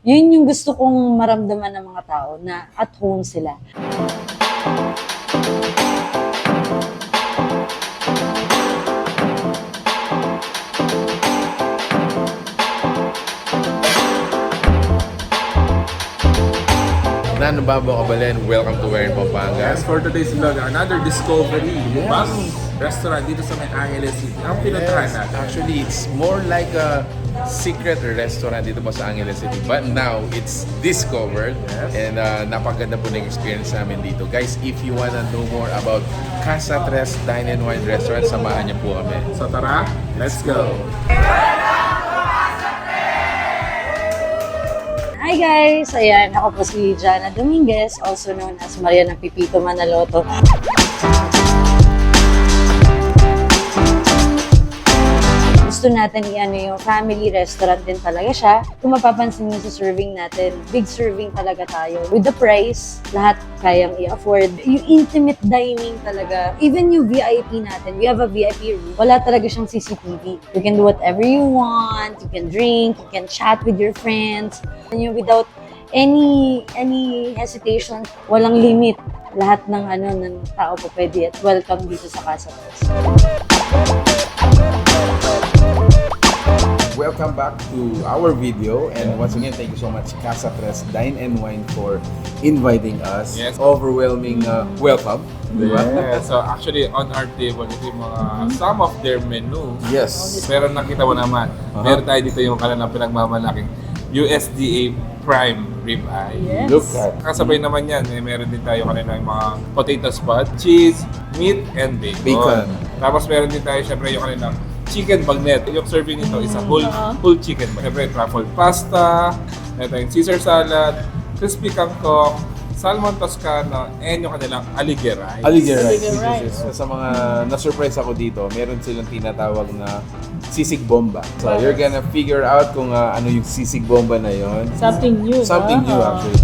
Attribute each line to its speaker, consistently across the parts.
Speaker 1: Yun yung gusto kong maramdaman ng mga tao na at home sila.
Speaker 2: Nanubabo Kabalen, welcome to Where in Pampanga.
Speaker 3: Yes, for today's vlog, another discovery. Bagong restaurant dito sa May Angeles City. Ang pinuntahan natin.
Speaker 2: Actually, it's more like a secret restaurant dito po sa Angeles City. But now, it's discovered.
Speaker 3: Yes.
Speaker 2: And napaganda po ng experience namin dito. Guys, if you wanna know more about Kasa Tres Dine Wine Restaurant, samahan niyo po kami.
Speaker 3: So tara, let's go!
Speaker 1: Hi guys! Ayan, ako po si Janna Dominguez, also known as Maria ng Pepito Manaloto. Gusto natin i-ano yung family restaurant din talaga siya. Kung mapapansin niyo sa serving natin, big serving talaga tayo. With the price, lahat kayang i-afford. Yung intimate dining talaga. Even yung VIP natin, we have a VIP room. Wala talaga siyang CCTV. You can do whatever you want. You can drink, you can chat with your friends. And you without any hesitation, walang limit. Lahat ng tao po pwede at welcome dito sa Kasa Tres.
Speaker 2: Welcome back to our video, and once again, thank you so much Kasa Tres Dine and Wine for inviting us.
Speaker 3: Yes.
Speaker 2: Overwhelming welcome. Diba?
Speaker 3: Yeah, so actually on our table, ito yung mga some of their menu.
Speaker 2: Yes.
Speaker 3: Pero nakita mo naman, meron tayo dito yung kanilang pinagmamalaking USDA Prime Ribeye.
Speaker 1: Yes.
Speaker 2: Look at
Speaker 3: Kasabay naman yan, meron din tayo kanilang mga potato spot, cheese, meat, and bacon.
Speaker 2: Bacon.
Speaker 3: Tapos meron din tayo syempre yung kanilang chicken bagnet. Yung serving nito is a whole chicken. Syempre truffle pasta, ito yung Caesar salad, crispy kangkong, salmon toscano, and yung kanilang aligre rice.
Speaker 2: Aligre rice.
Speaker 1: Aligre rice.
Speaker 2: Sa mga na-surprise ako dito, meron silang tinatawag na sisig bomba. So you're gonna figure out kung ano yung sisig bomba na yon.
Speaker 1: Something new.
Speaker 2: Something new actually.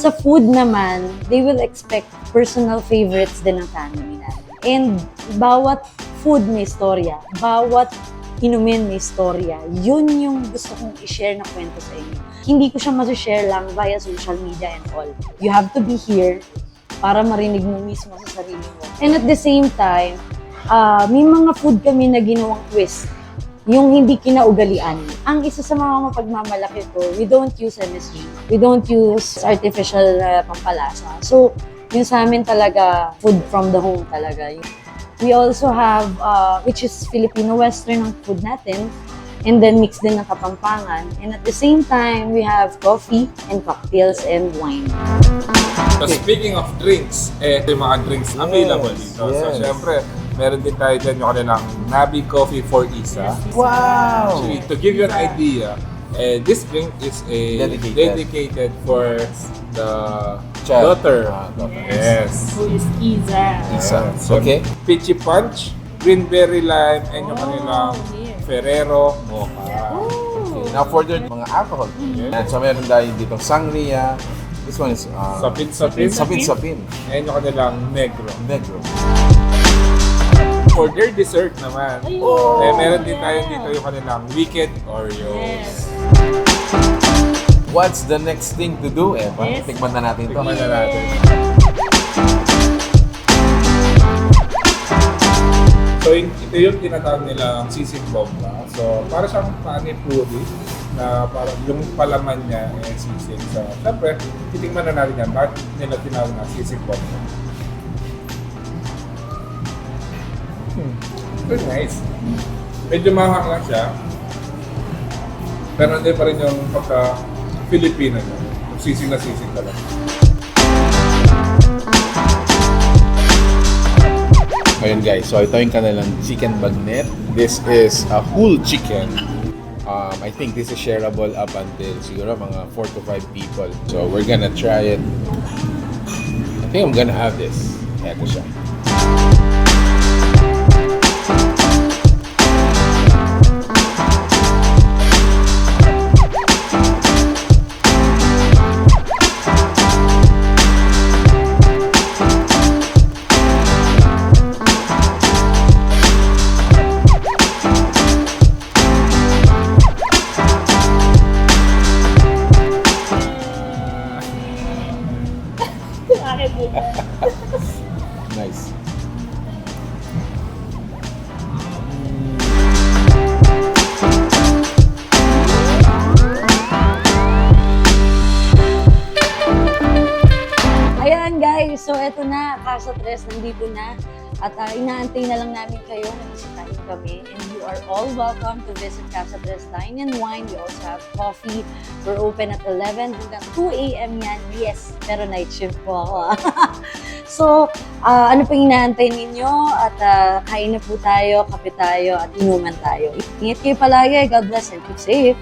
Speaker 1: Sa food naman, they will expect personal favorites din ng family natin. And bawat food may istorya, bawat inumin may istorya. Yun yung gusto kong i-share na kwento sa inyo. Hindi ko siya ma-share lang via social media and all. You have to be here para marinig mo mismo sa sarili mo. And at the same time, may mga food kami na ginawang twist. Yung hindi kinaugalian. Ang isa sa mga mapagmamalaki ko, we don't use MSG. We don't use artificial pampalasa. So, yung sa amin talaga, food from the home talaga. We also have, which is Filipino Western ang food natin, and then mix din ng Kapampangan. And at the same time, we have coffee and cocktails and wine.
Speaker 3: So speaking of drinks, yung mga drinks available dito. So syempre, meron din tayo dyan yung kanilang Nabi Coffee for Isa.
Speaker 2: Wow!
Speaker 3: Actually, to give you an idea, this drink is dedicated for the daughter. Yes.
Speaker 1: Who is Isa?
Speaker 2: Isa.
Speaker 3: So,
Speaker 2: Okay.
Speaker 3: Peachy Punch, Greenberry Lime, and yung kanilang Ferrero Mocha.
Speaker 2: Okay. Now for the mga alcohol. And so meron tayo ditong sangria. This one is sapin.
Speaker 3: And yung kanilang Negro.
Speaker 2: Negro.
Speaker 3: For their dessert naman, meron din tayo dito yung kanilang Wicked Oreos.
Speaker 2: What's the next thing to do? Tikman na natin ito.
Speaker 3: Tikman na natin. So ito yung tinatawag nilang sisig bomba. So para siyang panipuri na parang yung palaman niya sisig. So syempre, titikman na natin yan. Bakit nila tinawag na sisig bomba? Very nice. Medyo mahang lang siya. Pero hindi pa rin yung pagka-Filipino niya. Yung sisig na sisig talaga.
Speaker 2: Ayun guys, so ito yung kanilang chicken bagnet. This is a whole chicken. I think this is shareable up until siguro mga 4 to 5 people. So we're gonna try it. I think I'm gonna have this. Ito siya.
Speaker 1: Kasa Tres nandito na. At inaantay na lang namin kayo na bisitahin kami. And you are all welcome to visit Kasa Tres Dine Wine. We also have coffee. We're open at 11 hanggang 2 a.m. yan. Yes, pero night shift po ako. So, ano pang inaantay ninyo? At kain na po tayo, kape tayo, at inuman tayo. Ingat kayo palagi. God bless and keep safe.